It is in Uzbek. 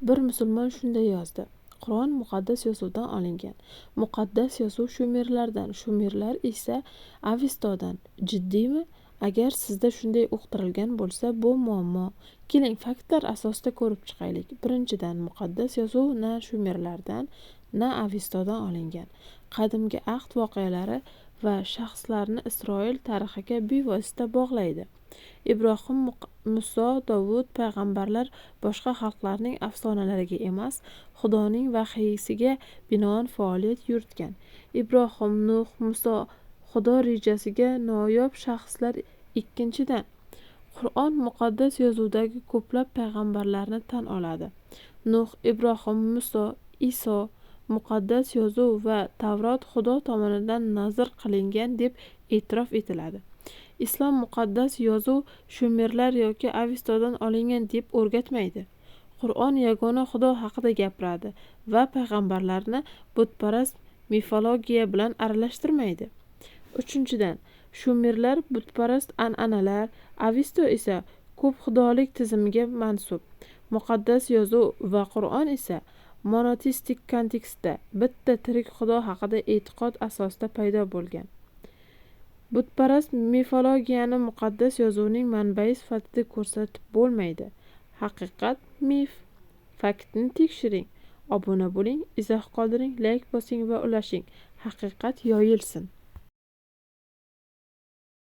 Bir musulmon shunday yozdi: Qur'on muqaddas yozuvdan olingan. Muqaddas yozuv shumerlardan, shumerlar esa Avistodan. Jiddiymi? Agar sizda shunday uqtirilgan bo'lsa, bu muammo. Keling, faktlar asosida ko'rib chiqaylik. Birinchidan, muqaddas yozuv na shumerlardan, na Avistodan olingan. Qadimgi ahd voqealari va shaxslarni Isroil tarixiga bevosita bog'laydi. Ibrohim, Muso, Dovud payg'ambarlar boshqa xalqlarning afsonalariga emas, Xudoning vahiysiga binoan faoliyat yuritgan. Ibrohim, Nuh, Muso Xudo rejasiga noyob shaxslar. Ikkinchidan, Qur'on muqaddas yozuvdagi ko'plab payg'ambarlarni tan oladi. Nuh, Ibrohim, Muso, Iso muqaddas yozuv va Tavrot Xudo tomonidan nazr qilingan deb e'tirof etiladi. Islom muqaddas yozuv shumerlar yoki Avistodan olingan deb o'rgatmaydi. Qur'on yagona Xudo haqida gapiradi va payg'ambarlarni butparast mifologiya bilan aralashtirmaydi. Uchinchidan, shumerlar butparast an'analar, Avisto esa ko'p xudolik tizimiga mansub. Muqaddas yozuv va Qur'on esa monoteistik kontekstda bitta tirik Xudo haqida e'tiqod asosida paydo bo'lgan. Butparast mifologiyani muqaddas yozuvning manbai sifatida ko'rsatib bo'lmaydi. Haqiqat mif. Faktni tekshiring. Obuna bo'ling, izoh qoldiring, layk bosing va ulashing. Haqiqat yoyilsin.